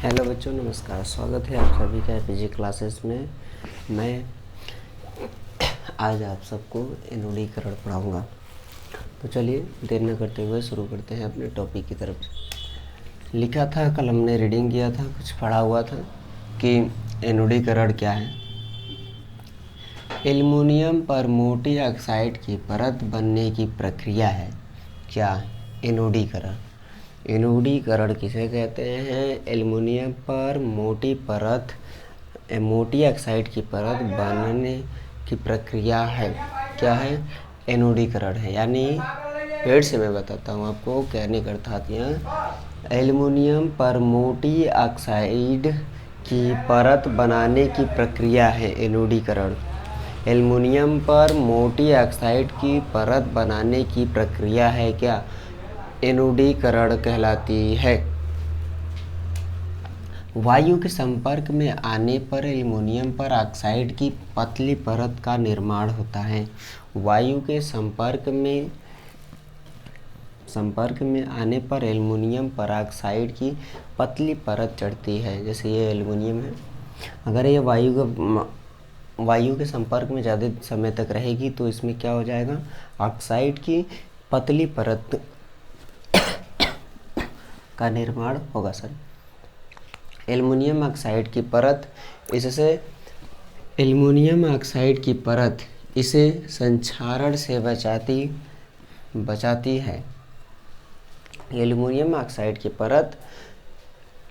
Hello बच्चों, नमस्कार। स्वागत है आप सभी का एपीजी क्लासेस में। मैं आज आप सबको एनोडीकरण पढ़ाऊँगा। तो चलिए देर न करते हुए शुरू करते हैं अपने टॉपिक की तरफ। लिखा था, कल हमने रीडिंग किया था, कुछ पढ़ा हुआ था कि एनोडीकरण क्या है। एल्युमिनियम पर मोटी ऑक्साइड की परत बनने की प्रक्रिया है क्या? एनोडीकरण। एनोडीकरण किसे कहते हैं? एल्युमिनियम पर मोटी ऑक्साइड की परत बनने की प्रक्रिया है। क्या है? एनोडीकरण है। यानी फिर से मैं बताता हूँ आपको कहने का अर्थात यहाँ एल्युमिनियम पर मोटी ऑक्साइड की परत बनाने की प्रक्रिया है एनोडीकरण। एल्युमिनियम पर मोटी ऑक्साइड की परत बनाने की प्रक्रिया है क्या? एनोडीकरण कहलाती है। वायु के संपर्क में आने पर एल्युमिनियम पर ऑक्साइड की पतली परत का निर्माण होता है। वायु के संपर्क में आने पर एल्युमिनियम पर ऑक्साइड की पतली परत चढ़ती है। जैसे ये एल्युमिनियम है, अगर ये वायु के संपर्क में ज़्यादा समय तक रहेगी तो इसमें क्या हो जाएगा? ऑक्साइड की पतली परत का निर्माण होगा। सर, एल्युमिनियम ऑक्साइड की परत, इससे एल्युमिनियम ऑक्साइड की परत इसे संक्षारण से बचाती है। एल्युमिनियम ऑक्साइड की परत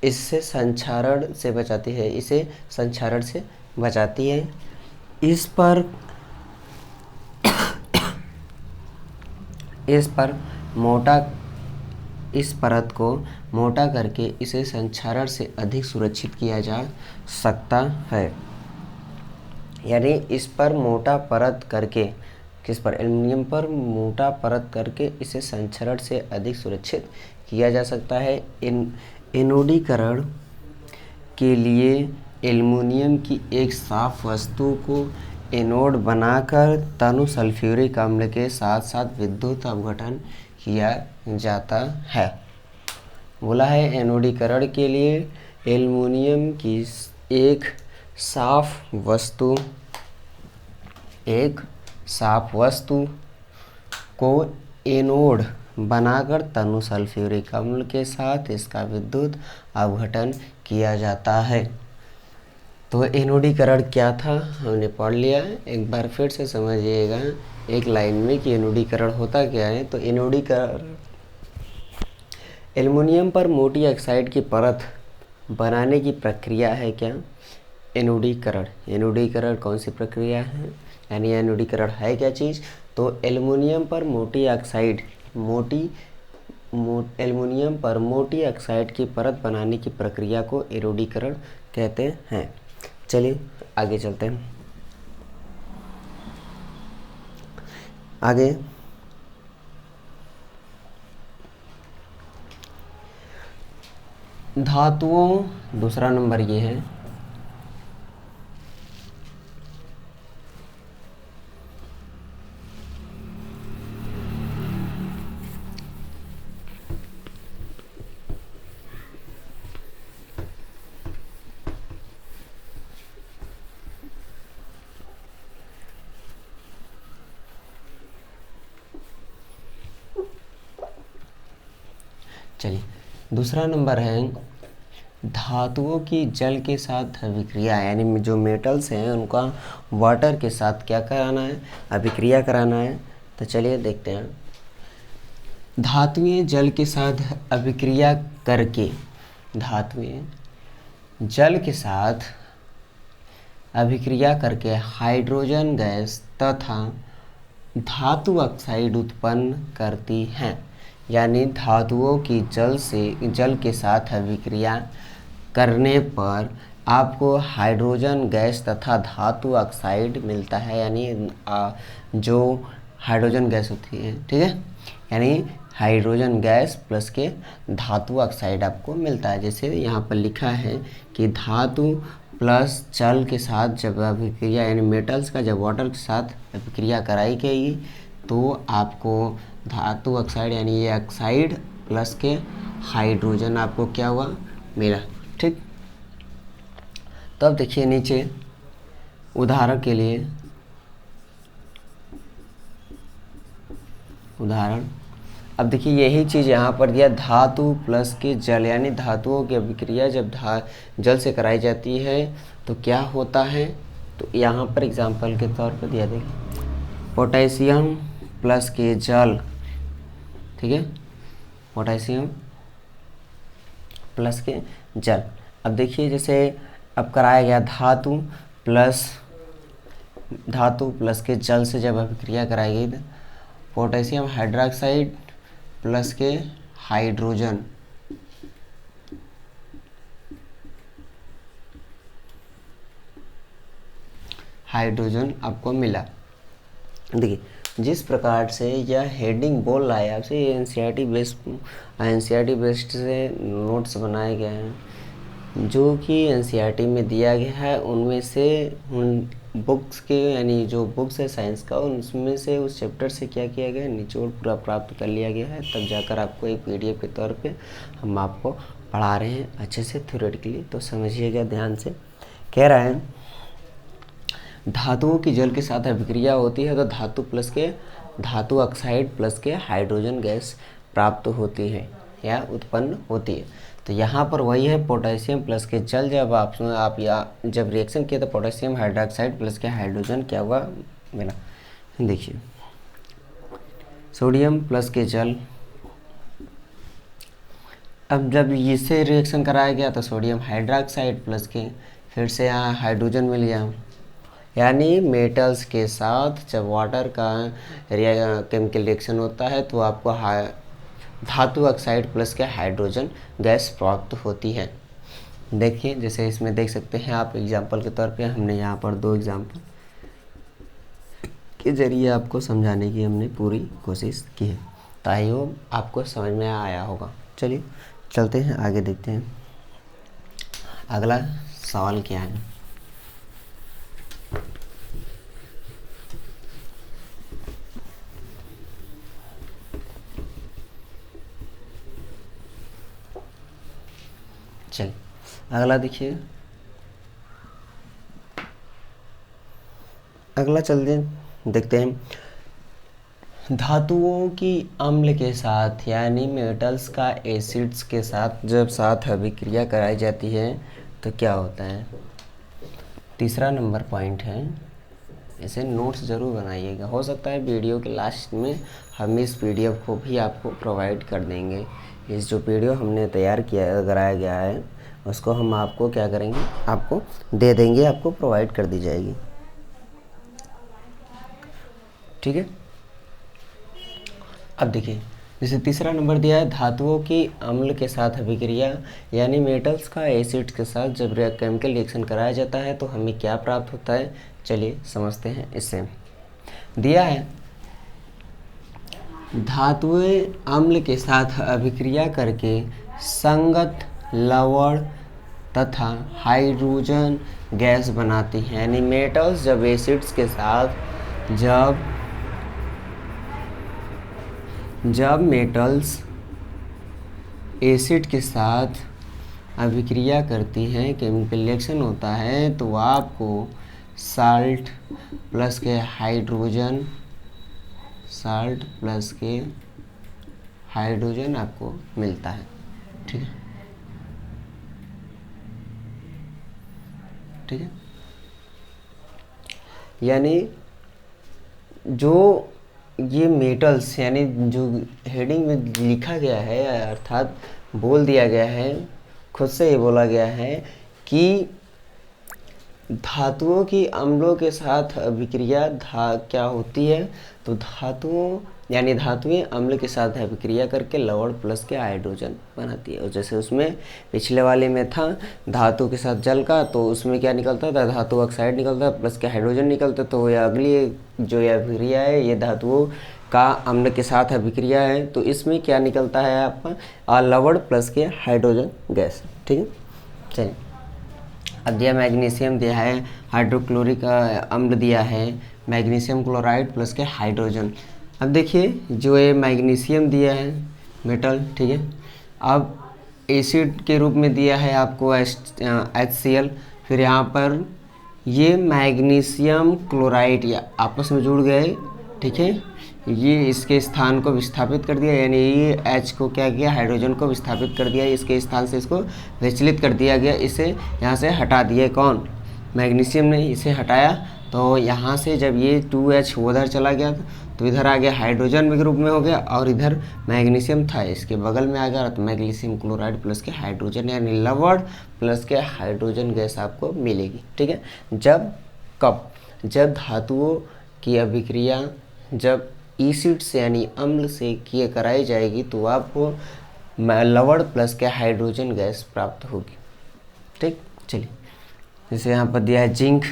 इससे संक्षारण से बचाती है, इसे संक्षारण से बचाती है। इस परत को मोटा करके इसे संक्षारण से अधिक सुरक्षित किया जा सकता है। यानी इस पर मोटा परत करके, किस पर? एल्युमिनियम पर मोटा परत करके इसे संक्षारण से अधिक सुरक्षित किया जा सकता है। एनोडीकरण के लिए एल्युमिनियम की एक साफ वस्तु को एनोड बनाकर तनु सल्फ्यूरिक अम्ल के साथ साथ विद्युत अपघटन किया जाता है। बोला है एनोडीकरण के लिए एल्युमिनियम की एक साफ वस्तु को एनोड बनाकर तनु सल्फ्यूरिक अम्ल के साथ इसका विद्युत अपघटन किया जाता है। तो एनोडीकरण क्या था हमने पढ़ लिया है। एक बार फिर से समझिएगा एक लाइन में कि एनोडीकरण होता क्या है। तो एनोडीकरण एल्युमिनियम पर मोटी ऑक्साइड की परत बनाने की प्रक्रिया है क्या? एनोडीकरण। एनोडीकरण कौन सी प्रक्रिया है, यानी एनोडीकरण है क्या चीज़? तो एल्युमिनियम पर मोटी ऑक्साइड की परत बनाने की प्रक्रिया को एनोडीकरण कहते हैं। चलिए आगे चलते हैं। आगे धातुओं, दूसरा नंबर ये है। चलिए दूसरा नंबर है धातुओं की जल के साथ अभिक्रिया। यानी जो मेटल्स हैं उनका वाटर के साथ क्या कराना है? अभिक्रिया कराना है। तो चलिए देखते हैं। धातुएं जल के साथ अभिक्रिया करके हाइड्रोजन गैस तथा धातु ऑक्साइड उत्पन्न करती हैं। यानी धातुओं की जल के साथ अभिक्रिया करने पर आपको हाइड्रोजन गैस तथा धातु ऑक्साइड मिलता है। यानी जो हाइड्रोजन गैस होती है, ठीक है, यानी हाइड्रोजन गैस प्लस के धातु ऑक्साइड आपको मिलता है। जैसे यहाँ पर लिखा है कि धातु प्लस जल के साथ जब अभिक्रिया, यानी मेटल्स का जब वाटर के साथ अभिक्रिया कराई गई तो आपको धातु ऑक्साइड, यानी ये ऑक्साइड प्लस के हाइड्रोजन आपको क्या हुआ? मिला। ठीक। तो अब देखिए नीचे उदाहरण के लिए, उदाहरण, अब देखिए यही चीज़ यहाँ पर दिया, धातु प्लस के जल, यानी धातुओं की अभिक्रिया जब जल से कराई जाती है तो क्या होता है। तो यहाँ पर एग्जाम्पल के तौर पर दिया, देखिए पोटेशियम प्लस के जल, ठीक है, पोटेशियम प्लस के जल। अब देखिए जैसे अब कराया गया धातु प्लस के जल से जब अभिक्रिया कराई गई, पोटेशियम हाइड्रोक्साइड प्लस के हाइड्रोजन, आपको मिला। देखिए जिस प्रकार से यह हेडिंग बोल रहा है आपसे, ये एनसीईआरटी बेस्ड से नोट्स बनाए गए हैं जो कि एनसीईआरटी में दिया गया है। उनमें से उन बुक्स के, यानी जो बुक्स है साइंस का, उसमें से उस चैप्टर से क्या किया गया है, निचोड़ पूरा प्राप्त कर लिया गया है। तब जाकर आपको एक पीडीएफ के तौर पे हम आपको पढ़ा रहे हैं अच्छे से थ्योरेटिकली, तो समझिएगा ध्यान से। कह रहा है धातुओं की जल के साथ अभिक्रिया होती है तो धातु ऑक्साइड प्लस के हाइड्रोजन गैस प्राप्त होती है या उत्पन्न होती है। तो यहाँ पर वही है, पोटेशियम प्लस के जल, जब आप जब रिएक्शन किया तो पोटेशियम हाइड्रोक्साइड प्लस के हाइड्रोजन क्या हुआ, मिला। देखिए सोडियम प्लस के जल, अब जब इससे रिएक्शन कराया गया तो सोडियम हाइड्रोक्साइड प्लस के फिर से यहाँ हाइड्रोजन मिल गया। यानी मेटल्स के साथ जब वाटर का केमिकल रिएक्शन होता है तो आपको धातु ऑक्साइड प्लस के हाइड्रोजन गैस प्राप्त होती है। देखिए जैसे इसमें देख सकते हैं आप, एग्जांपल के तौर पे हमने यहाँ पर 2 एग्जांपल के जरिए आपको समझाने की हमने पूरी कोशिश की है, ताकि आपको समझ में आया होगा। चलिए चलते हैं आगे, देखते हैं अगला सवाल क्या है। चलिए अगला देखिए, अगला चलते देखते हैं। धातुओं की अम्ल के साथ, यानी मेटल्स का एसिड्स के साथ जब साथ अभिक्रिया कराई जाती है तो क्या होता है। तीसरा नंबर पॉइंट है, इसे नोट्स ज़रूर बनाइएगा। हो सकता है वीडियो के लास्ट में हम इस पीडीएफ को भी आपको प्रोवाइड कर देंगे। इस जो वीडियो हमने तैयार किया कराया गया है उसको हम आपको क्या करेंगे, आपको दे देंगे, आपको प्रोवाइड कर दी जाएगी, ठीक है। अब देखिए जैसे तीसरा नंबर दिया है, धातुओं की अम्ल के साथ अभिक्रिया, यानी मेटल्स का एसिड्स के साथ जब केमिकल रिएक्शन कराया जाता है तो हमें क्या प्राप्त होता है। चलिए समझते हैं। इससे दिया है धातुएं अम्ल के साथ अभिक्रिया करके संगत लवण तथा हाइड्रोजन गैस बनाती हैं। यानी मेटल्स जब एसिड्स के साथ जब मेटल्स एसिड के साथ अभिक्रिया करती हैं, केमिकल रिएक्शन होता है, तो आपको साल्ट प्लस के हाइड्रोजन आपको मिलता है, ठीक है, ठीक है। यानी जो ये मेटल्स, यानी जो हेडिंग में लिखा गया है, अर्थात बोल दिया गया है, खुद से ये बोला गया है कि धातुओं की अम्लों के साथ अभिक्रिया क्या होती है, तो धातुएं अम्ल के साथ अभिक्रिया करके लवण प्लस के हाइड्रोजन बनाती है। और जैसे उसमें पिछले वाले में था धातु के साथ जल का, तो उसमें क्या निकलता था, धातु ऑक्साइड निकलता प्लस के हाइड्रोजन निकलता। तो ये अगली जो ये अभिक्रिया है, ये धातुओं का अम्ल के साथ अभिक्रिया है, तो इसमें क्या निकलता है आपका लवण प्लस के हाइड्रोजन गैस, ठीक है। चलिए अब दिया मैग्नीशियम दिया है, हाइड्रोक्लोरिक अम्ल दिया है, मैग्नीशियम क्लोराइड प्लस के हाइड्रोजन। अब देखिए जो ये मैग्नीशियम दिया है मेटल, ठीक है, अब एसिड के रूप में दिया है आपको HCl। फिर यहाँ पर ये मैग्नीशियम क्लोराइड या आपस में जुड़ गए, ठीक है, ये इसके स्थान को विस्थापित कर दिया, यानी ये H को क्या किया, हाइड्रोजन को विस्थापित कर दिया, इसके स्थान से इसको विचलित कर दिया गया, इसे यहाँ से हटा दिया। कौन, मैग्नीशियम ने इसे हटाया। तो यहाँ से जब ये 2H उधर चला गया तो इधर आ गया हाइड्रोजन के रूप में हो गया, और इधर मैग्नीशियम था इसके बगल में आ गया, तो मैग्नीशियम क्लोराइड प्लस के हाइड्रोजन, यानी लवण प्लस के हाइड्रोजन गैस आपको मिलेगी। ठीक है, जब कब, जब धातुओं की अभिक्रिया जब एसिड से यानी अम्ल से किए कराई जाएगी तो आपको लवण प्लस के हाइड्रोजन गैस प्राप्त होगी। ठीक, चलिए, जैसे यहाँ पर दिया है जिंक,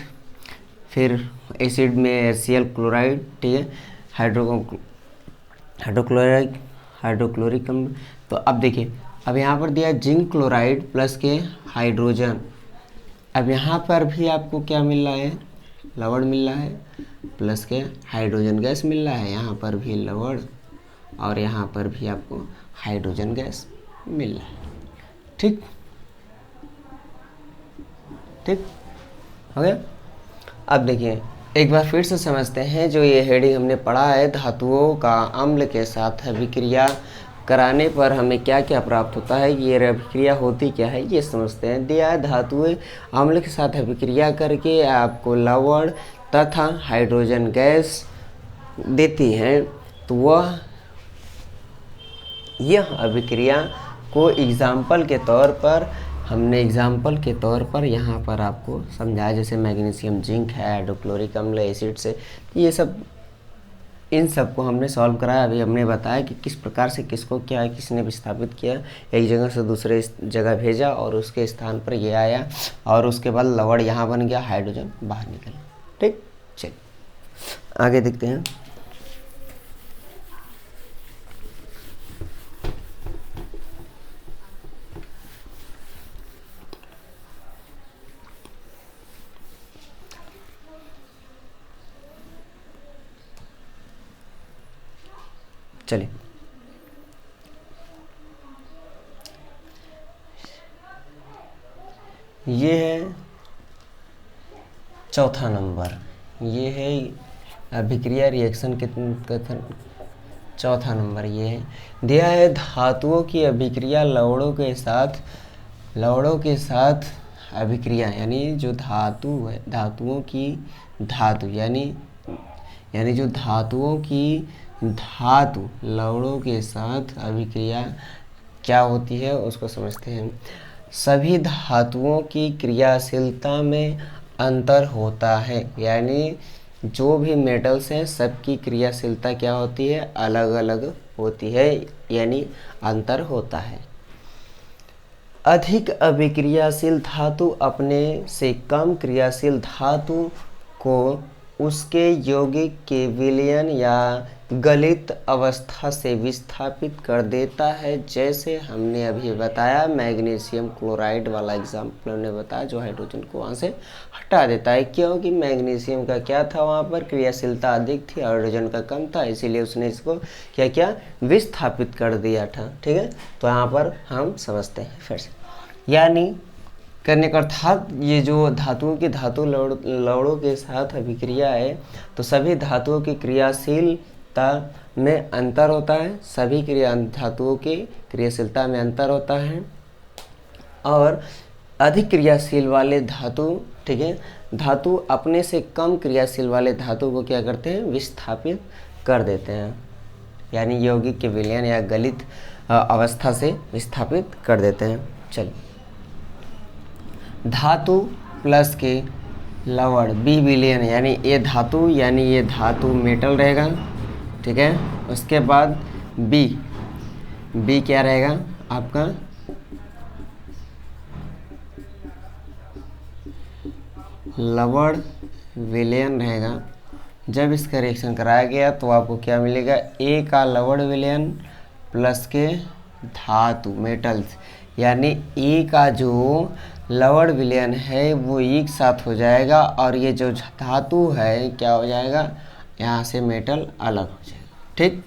फिर एसिड में HCl क्लोराइड, ठीक है, हाइड्रोक्लोरिक अम्ल। तो अब देखिए, अब यहाँ पर दिया है जिंक क्लोराइड प्लस के हाइड्रोजन। अब यहाँ पर भी आपको क्या मिल रहा है, लवण मिल रहा है प्लस के हाइड्रोजन गैस मिल रहा है। यहाँ पर भी लवण और यहाँ पर भी आपको हाइड्रोजन गैस मिल रहा है। ठीक, ठीक हो गया। अब देखिए एक बार फिर से समझते हैं, जो ये हेडिंग हमने पढ़ा है, धातुओं का अम्ल के साथ अभिक्रिया कराने पर हमें क्या क्या प्राप्त होता है, ये अभिक्रिया होती क्या है, ये समझते हैं। दिया धातुएं अम्ल के साथ अभिक्रिया करके आपको लवण तथा हाइड्रोजन गैस देती हैं, तो वह यह अभिक्रिया को एग्जाम्पल के तौर पर हमने एग्जाम्पल के तौर पर यहाँ पर आपको समझाया, जैसे मैग्नीशियम जिंक है, हाइड्रोक्लोरिक अम्ल एसिड से, ये सब, इन सब को हमने सॉल्व कराया। अभी हमने बताया कि किस प्रकार से किसको क्या है, किसने विस्थापित किया, एक जगह से दूसरे जगह भेजा और उसके स्थान पर ये आया, और उसके बाद लवण यहाँ बन गया, हाइड्रोजन बाहर निकल। ठीक, चलिए आगे देखते हैं। चलिए, ये है चौथा नंबर, ये है अभिक्रिया रिएक्शन के कथन, चौथा नंबर ये है। दिया है धातुओं की अभिक्रिया लवणों के साथ अभिक्रिया, यानी जो धातु है, धातुओं की धातु यानी जो धातुओं की धातु लवणों के साथ अभिक्रिया क्या होती है उसको समझते हैं। सभी धातुओं की क्रियाशीलता में अंतर होता है, यानी जो भी मेटल्स हैं सबकी क्रियाशीलता क्या होती है, अलग अलग होती है, यानी अंतर होता है। अधिक अभिक्रियाशील धातु अपने से कम क्रियाशील धातु को उसके यौगिक के विलयन या गलित अवस्था से विस्थापित कर देता है, जैसे हमने अभी बताया मैग्नीशियम क्लोराइड वाला एग्जाम्पल हमने बताया, जो हाइड्रोजन को वहाँ से हटा देता है, क्योंकि मैग्नीशियम का क्या था, वहाँ पर क्रियाशीलता अधिक थी, हाइड्रोजन का कम था, इसीलिए उसने इसको क्या किया, विस्थापित कर दिया था। ठीक है, तो यहाँ पर हम समझते हैं फिर से, यानी करने का अर्थात ये जो धातुओं की धातु लवणों के साथ अभिक्रिया है, तो सभी धातुओं की क्रियाशीलता में अंतर होता है, सभी धातुओं की क्रियाशीलता में अंतर होता है, और अधिक क्रियाशील वाले धातु, ठीक है, धातु अपने से कम क्रियाशील वाले धातु को क्या करते हैं, विस्थापित कर देते हैं, यानी यौगिक के विलयन या गलित अवस्था से विस्थापित कर देते हैं। चलिए, धातु प्लस के लवण बी विलयन, यानी ये धातु मेटल रहेगा, ठीक है, उसके बाद बी क्या रहेगा आपका, लवण विलयन रहेगा। जब इसका रिएक्शन कराया गया तो आपको क्या मिलेगा, ए का लवण विलयन प्लस के धातु मेटल्स, यानी ए का जो लवण विलयन है वो एक साथ हो जाएगा, और ये जो धातु है क्या हो जाएगा, यहाँ से मेटल अलग हो जाएगा। ठीक,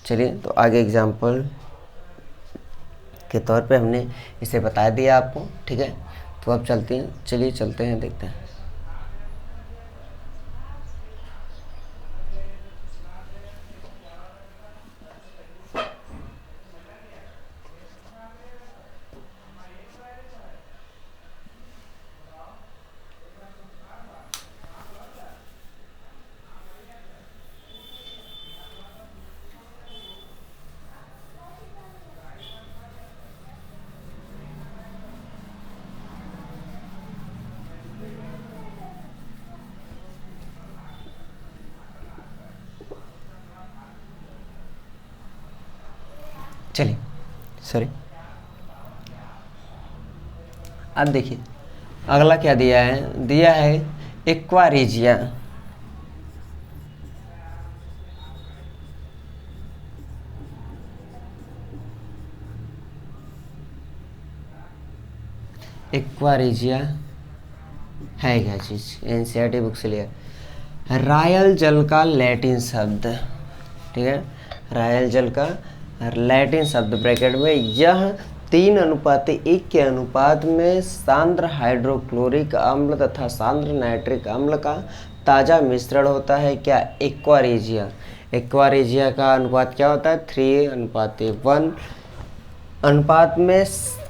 चलिए तो आगे एग्जाम्पल के तौर पे हमने इसे बता दिया आपको, ठीक है। तो अब चलिए चलते हैं, देखते हैं। चलिए सॉरी, अब देखिए अगला क्या दिया है, दिया है एक्वारेजिया। एक्वारेजिया है क्या चीज़, एनसीईआरटी बुक से लिया। रायल जल का लैटिन शब्द, ठीक है, रायल जल का लैटिन शब्द ब्रैकेट में, यह 3:1 के अनुपात में सांद्र हाइड्रोक्लोरिक अम्ल तथा सांद्र नाइट्रिक अम्ल का ताज़ा मिश्रण होता है। क्या एक्वारेजिया, एक्वारेजिया का अनुपात क्या होता है, 3:1 अनुपात में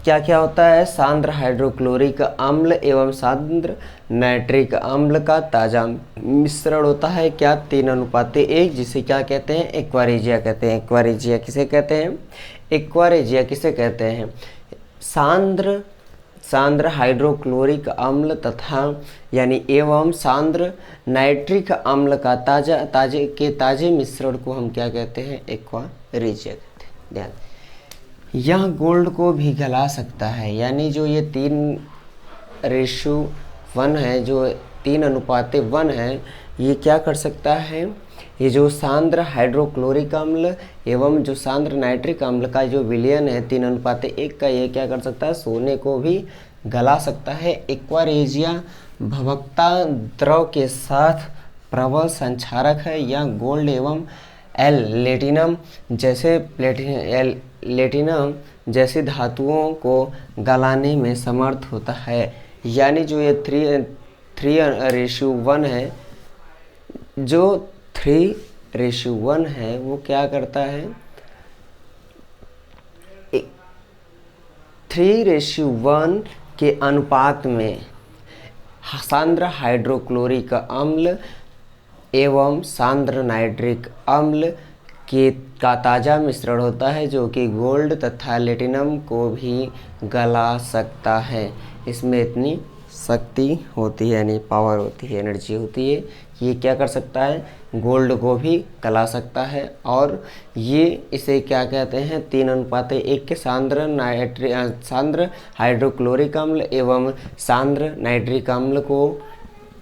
क्या क्या होता है, सांद्र हाइड्रोक्लोरिक अम्ल एवं सांद्र नाइट्रिक अम्ल का ताज़ा मिश्रण होता है। क्या 3:1, जिसे क्या कहते हैं, एक्वारेजिया कहते हैं। एक्वारेजिया किसे कहते हैं, एक्वारेजिया किसे कहते हैं, सांद्र हाइड्रोक्लोरिक अम्ल तथा यानी एवं सांद्र नाइट्रिक अम्ल का ताजे मिश्रण को हम क्या कहते हैं, एक्वारेजिया कहते हैं। ध्यान, यह गोल्ड को भी गला सकता है, यानी जो ये 3:1 है, जो 3:1 है, ये क्या कर सकता है, ये जो सांद्र हाइड्रोक्लोरिक अम्ल एवं जो सांद्र नाइट्रिक अम्ल का जो विलयन है 3:1 का, ये क्या कर सकता है, सोने को भी गला सकता है। एक्वारेजिया भवकता द्रव के साथ प्रबल संक्षारक है। यह गोल्ड एवं लेटिनम जैसी धातुओं को गलाने में समर्थ होता है। यानी जो ये 3:1 है, जो 3:1 है वो क्या करता है, 3:1 के अनुपात में सांद्र हाइड्रोक्लोरिक अम्ल एवं सांद्र नाइट्रिक अम्ल का ताज़ा मिश्रण होता है, जो कि गोल्ड तथा प्लेटिनम को भी गला सकता है। इसमें इतनी शक्ति होती है, यानी पावर होती है, एनर्जी होती है, ये क्या कर सकता है, गोल्ड को भी गला सकता है। और ये इसे क्या कहते हैं, 3:1 के सांद्र हाइड्रोक्लोरिक अम्ल एवं सांद्र नाइट्रिक अम्ल को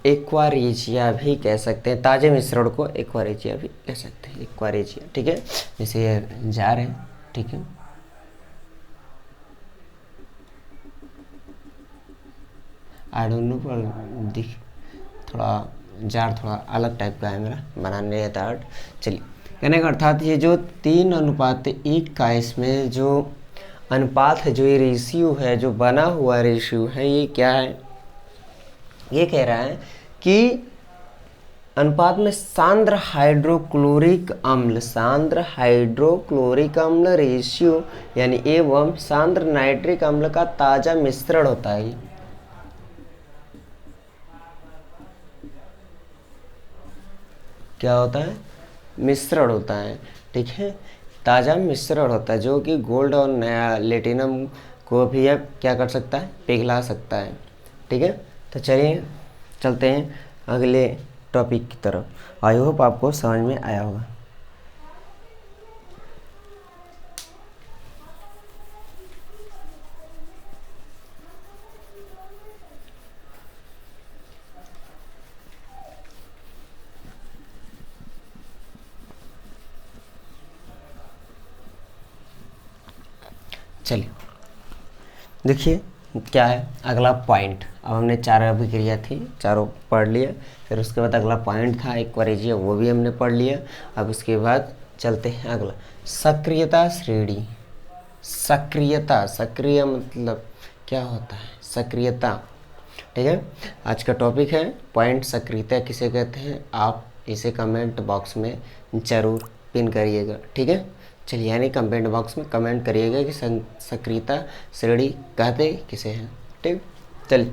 एक्वारेजिया भी कह सकते हैं। ताजे मिश्रण को एक्वारेजिया भी कह सकते हैं, एक्वारेजिया, ठीक है। जैसे ये जार है, ठीक है, आई डोंट नो, पर दिख थोड़ा जार थोड़ा अलग टाइप का है मेरा बनाने का आर्ट। चलिए, कहने का अर्थात ये जो 3:1 का इसमें जो अनुपात है, जो ये रेशियो है, जो बना हुआ रेशियो है, ये क्या है, ये कह रहा है कि अनुपात में सांद्र हाइड्रोक्लोरिक अम्ल रेशियो यानी एवं सांद्र नाइट्रिक अम्ल का ताजा मिश्रण होता है। क्या होता है, मिश्रण होता है, ठीक है, ताज़ा मिश्रण होता है, जो कि गोल्ड और नया प्लेटिनम को भी अब क्या कर सकता है, पिघला सकता है, ठीक है। तो चलिए चलते हैं अगले टॉपिक की तरफ। आई होप आपको समझ में आया होगा। चलिए देखिए क्या है अगला पॉइंट। अब हमने 4 अभिक्रिया थी, चारों पढ़ लिया, फिर उसके बाद अगला पॉइंट था एक्वारेजिया, वो भी हमने पढ़ लिया। अब उसके बाद चलते हैं अगला, सक्रियता श्रेणी। सक्रियता, सक्रिय मतलब क्या होता है, सक्रियता। ठीक है, आज का टॉपिक है पॉइंट सक्रियता किसे कहते हैं, आप इसे कमेंट बॉक्स में ज़रूर पिन करिएगा। ठीक है, चलिए यानी कमेंट बॉक्स में कमेंट करिएगा कि सक्रियता श्रेणी कहते किसे हैं। ठीक, चलिए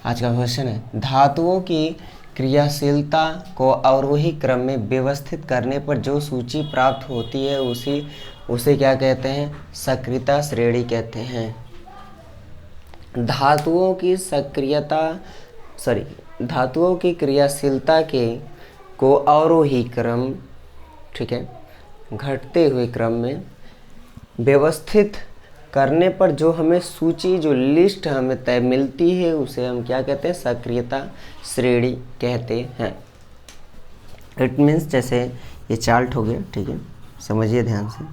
आज का क्वेश्चन है, धातुओं की क्रियाशीलता को अवरोही क्रम में व्यवस्थित करने पर जो सूची प्राप्त होती है उसे क्या कहते हैं, सक्रियता श्रेणी कहते हैं। धातुओं की धातुओं की क्रियाशीलता को अवरोही क्रम, ठीक है, घटते हुए क्रम में व्यवस्थित करने पर जो हमें सूची, जो लिस्ट हमें तय मिलती है उसे हम क्या कहते हैं, सक्रियता श्रेणी कहते हैं। इट मीन्स जैसे ये चार्ट हो गया, ठीक है, समझिए ध्यान से।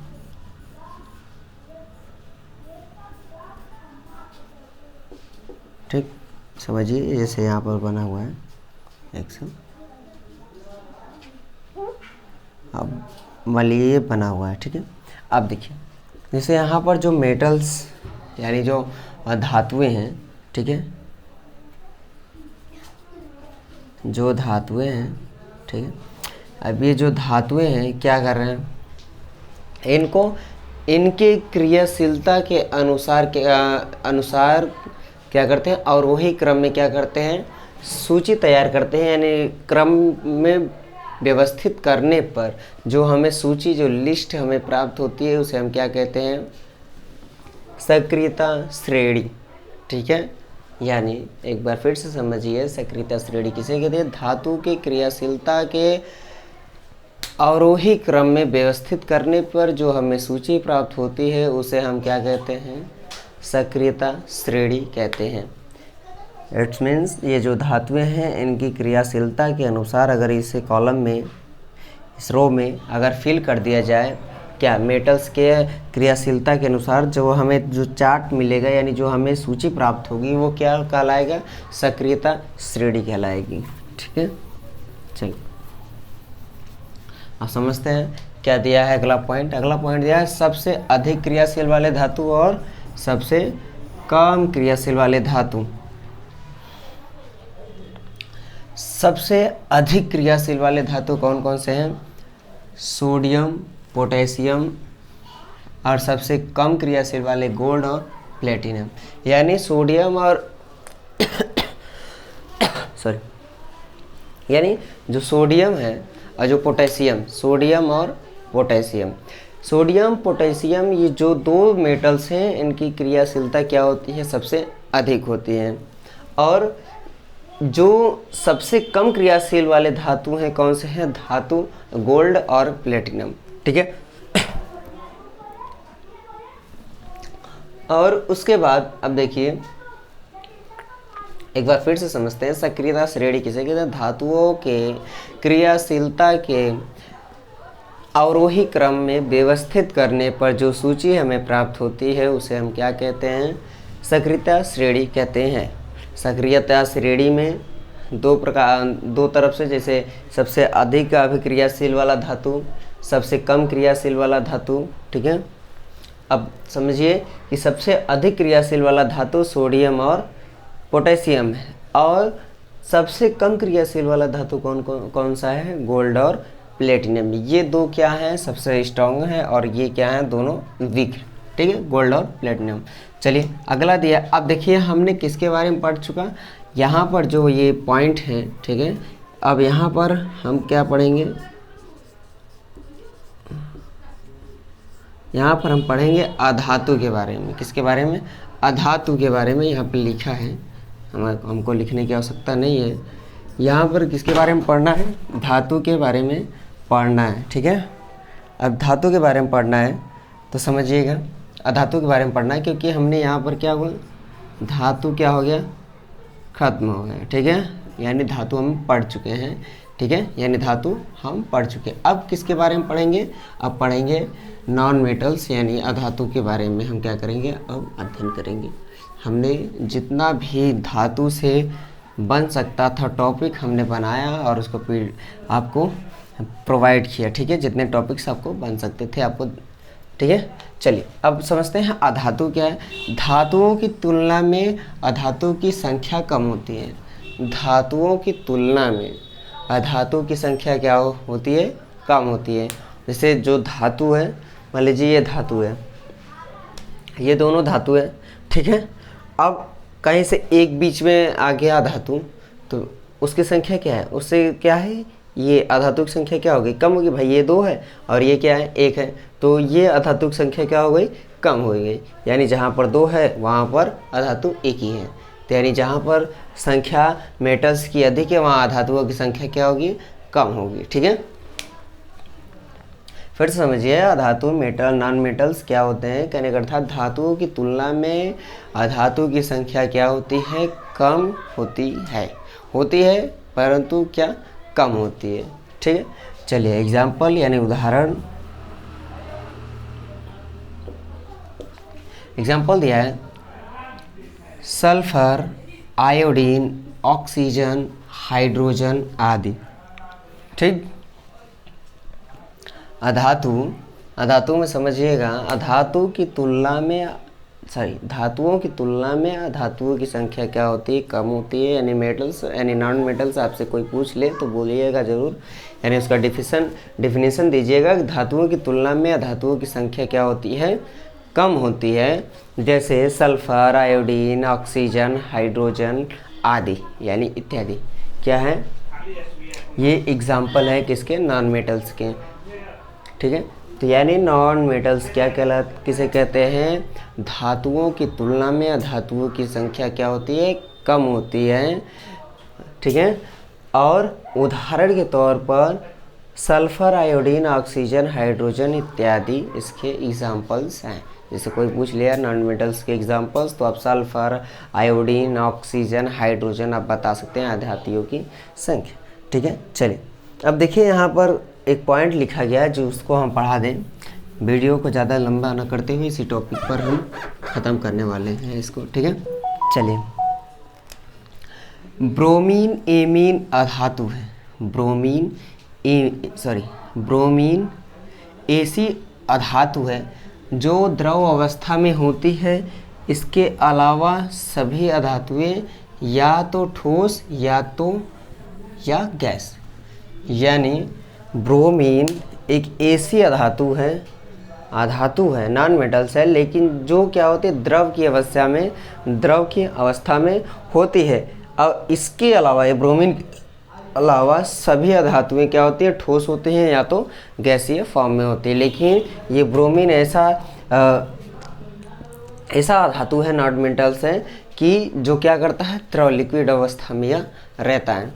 ठीक, समझिए जैसे यहाँ पर बना हुआ है एक्शन, अब मान लीजिए ये बना हुआ है। ठीक है, अब देखिए जैसे यहाँ पर जो मेटल्स यानी जो धातुएं हैं, ठीक है, जो धातुएं हैं, ठीक है, अब ये जो धातुएं हैं क्या कर रहे हैं, इनको इनके क्रियाशीलता के अनुसार क्या करते हैं, और वही क्रम में क्या करते हैं, सूची तैयार करते हैं। यानी क्रम में व्यवस्थित करने पर जो हमें सूची, जो लिस्ट हमें प्राप्त होती है उसे हम क्या कहते हैं, सक्रियता श्रेणी। ठीक है, यानी एक बार फिर से समझिए, सक्रियता श्रेणी किसे कहते हैं, धातु के क्रियाशीलता के अवरोही क्रम में व्यवस्थित करने पर जो हमें सूची प्राप्त होती है उसे हम क्या कहते हैं, सक्रियता श्रेणी कहते हैं। इट्स मीन्स ये जो धातुएं हैं इनकी क्रियाशीलता के अनुसार अगर इसे कॉलम में, इस रो में अगर फिल कर दिया जाए, क्या मेटल्स के क्रियाशीलता के अनुसार जो हमें जो चार्ट मिलेगा यानी जो हमें सूची प्राप्त होगी वो क्या कहलाएगा, सक्रियता श्रेणी कहलाएगी। ठीक है, चलिए आप समझते हैं क्या दिया है अगला पॉइंट। अगला पॉइंट दिया है सबसे अधिक क्रियाशील वाले धातु और सबसे कम क्रियाशील वाले धातु। सबसे अधिक क्रियाशील वाले धातु कौन कौन से हैं, सोडियम, पोटेशियम, और सबसे कम क्रियाशील वाले गोल्ड और प्लेटिनम। यानी सोडियम और यानी जो सोडियम है और जो पोटेशियम, सोडियम और पोटेशियम, सोडियम पोटेशियम ये जो दो मेटल्स हैं इनकी क्रियाशीलता क्या होती है, सबसे अधिक होती है। और जो सबसे कम क्रियाशील वाले धातु हैं कौन से हैं, धातु गोल्ड और प्लेटिनम। ठीक है, और उसके बाद अब देखिए एक बार फिर से समझते हैं सक्रियता श्रेणी किसे कहते हैं, धातुओं के क्रियाशीलता के अवरोही क्रम में व्यवस्थित करने पर जो सूची हमें प्राप्त होती है उसे हम क्या कहते हैं, सक्रियता श्रेणी कहते हैं। सक्रियता श्रेणी में दो तरफ से, जैसे सबसे अधिक अभिक्रियाशील वाला धातु, सबसे कम क्रियाशील वाला धातु। ठीक है, अब समझिए कि सबसे अधिक क्रियाशील वाला धातु सोडियम और पोटेशियम है, और सबसे कम क्रियाशील वाला धातु कौन सा है, गोल्ड और प्लेटिनम। ये दो क्या हैं, सबसे स्ट्रॉन्ग है, और ये क्या है, दोनों वीक। ठीक है, गोल्ड और प्लेटिनम। चलिए अगला दिया, अब देखिए हमने किसके बारे में पढ़ चुका, यहाँ पर जो ये पॉइंट है। ठीक है, अब यहाँ पर हम क्या पढ़ेंगे, यहाँ पर हम पढ़ेंगे अधातु के बारे में। किसके बारे में, अधातु के बारे में। यहाँ पर लिखा है, हमको लिखने की आवश्यकता नहीं है। यहाँ पर किसके बारे में पढ़ना है, धातु के बारे में पढ़ना है। ठीक है, अब धातु के बारे में पढ़ना है तो समझिएगा, अधातु के बारे में पढ़ना है, क्योंकि हमने यहाँ पर क्या हुआ, धातु क्या हो गया, खत्म हो गया। ठीक है, यानी धातु हम पढ़ चुके हैं। ठीक है, यानी धातु हम पढ़ चुके हैं। अब किसके बारे में पढ़ेंगे, अब पढ़ेंगे नॉन मेटल्स यानी अधातु के बारे में हम क्या करेंगे, अब अध्ययन करेंगे। हमने जितना भी धातु से बन सकता था टॉपिक हमने बनाया और उसको आपको प्रोवाइड किया। ठीक है, जितने टॉपिक्स आपको बन सकते थे आपको ठीक है। चलिए अब समझते हैं अधातु क्या है। धातुओं की तुलना में अधातु की संख्या कम होती है। धातुओं की तुलना में अधातु की संख्या क्या होती है, कम होती है। जैसे जो धातु है, मान लीजिए ये धातु है, ये दोनों धातु है, ठीक है। अब कहीं से एक बीच में आ गया धातु, तो उसकी संख्या क्या है, उससे क्या है, ये अधातु की संख्या क्या होगी, कम होगी। भाई ये 2 है और ये क्या है, 1 है, तो ये अधातु की संख्या क्या हो गई, कम हो गई। यानी जहाँ पर 2 है वहाँ पर अधातु 1 ही है। तो यानी जहाँ पर संख्या मेटल्स की अधिक है वहाँ अधातुओं की संख्या क्या होगी, कम होगी, ठीक है। फिर से समझिए, अधातु, मेटल, नॉन मेटल्स क्या होते हैं, कहने का अर्थात धातुओं की तुलना में अधातु की संख्या क्या होती है, कम होती है परंतु क्या, कम होती है, ठीक है। चलिए एग्जाम्पल यानी उदाहरण, एग्जाम्पल दिया है सल्फर, आयोडीन, ऑक्सीजन, हाइड्रोजन आदि, ठीक। अधातु में समझिएगा, धातुओं की तुलना में अधातुओं की संख्या क्या होती है, कम होती है। यानी मेटल्स यानी नॉन मेटल्स आपसे कोई पूछ ले तो बोलिएगा ज़रूर, यानी उसका डिफिनीसन दीजिएगा। धातुओं की तुलना में अधातुओं की संख्या क्या होती है, कम होती है। जैसे सल्फर, आयोडीन, ऑक्सीजन, हाइड्रोजन आदि यानी इत्यादि क्या है, ये एग्जाम्पल है किसके, नॉन मेटल्स के, ठीक है। तो यानी नॉन मेटल्स क्या किसे कहते हैं, धातुओं की तुलना में अधातुओं की संख्या क्या होती है, कम होती है, ठीक है। और उदाहरण के तौर पर सल्फर, आयोडीन, ऑक्सीजन, हाइड्रोजन इत्यादि इसके एग्जाम्पल्स हैं। जैसे कोई पूछ लिया नॉन मेटल्स के एग्जाम्पल्स, तो आप सल्फर, आयोडीन, ऑक्सीजन, हाइड्रोजन आप बता सकते हैं अधातुओं की संख्या, ठीक है। चलिए अब देखिए यहाँ पर एक पॉइंट लिखा गया है जो उसको हम पढ़ा दें, वीडियो को ज़्यादा लंबा ना करते हुए इसी टॉपिक पर हम ख़त्म करने वाले हैं इसको, ठीक है। चलिए, ब्रोमीन एमीन अधातु है। ब्रोमीन ऐसी अधातु है जो द्रव अवस्था में होती है। इसके अलावा सभी अधातुएं या तो ठोस या गैस। यानी ब्रोमीन एक ऐसी अधातु है, नॉन मेटल्स है, लेकिन जो क्या होती है, द्रव की अवस्था में होती है। अब इसके अलावा, ये ब्रोमीन के अलावा सभी अधातुएं क्या होती है, ठोस होती हैं या तो गैसीय फॉर्म में होती है। लेकिन ये ब्रोमीन ऐसा अधातु है, नॉन मेटल्स है, कि जो क्या करता है, द्रव लिक्विड अवस्था में या रहता है।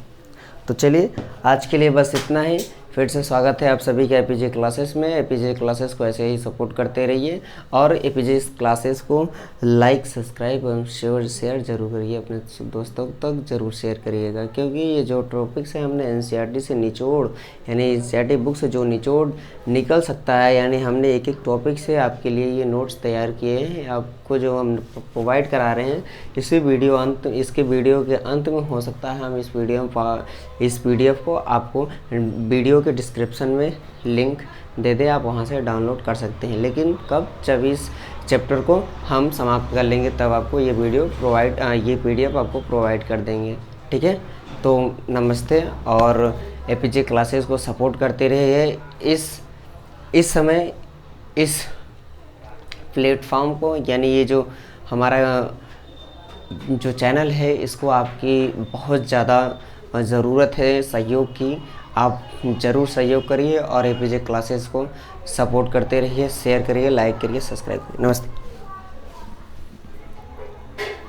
तो चलिए आज के लिए बस इतना ही। फिर से स्वागत है आप सभी के एपीजे क्लासेस में। एपीजे क्लासेस को ऐसे ही सपोर्ट करते रहिए और एपीजे क्लासेस को लाइक, सब्सक्राइब और शेयर जरूर करिए, अपने दोस्तों तक जरूर शेयर करिएगा। क्योंकि ये जो टॉपिक्स हैं हमने एनसीईआरटी से निचोड़, यानी एनसीईआरटी बुक से जो निचोड़ निकल सकता है, यानी हमने एक टॉपिक से आपके लिए ये नोट्स तैयार किए हैं, आपको जो हम प्रोवाइड करा रहे हैं। इसके वीडियो के अंत में हो सकता है हम इस पीडीएफ को आपको वीडियो के डिस्क्रिप्शन में लिंक दे दे, आप वहां से डाउनलोड कर सकते हैं। लेकिन कब, जब इस चैप्टर को हम समाप्त कर लेंगे तब आपको ये पीडीएफ आपको प्रोवाइड कर देंगे, ठीक है। तो नमस्ते और एपीजे क्लासेस को सपोर्ट करते रहिए। इस समय इस प्लेटफॉर्म को, यानी ये जो हमारा जो चैनल है, इसको आपकी बहुत ज़्यादा ज़रूरत है सहयोग की। आप ज़रूर सहयोग करिए और एपीजे क्लासेस को सपोर्ट करते रहिए, शेयर करिए, लाइक करिए, सब्सक्राइब करिए। नमस्ते।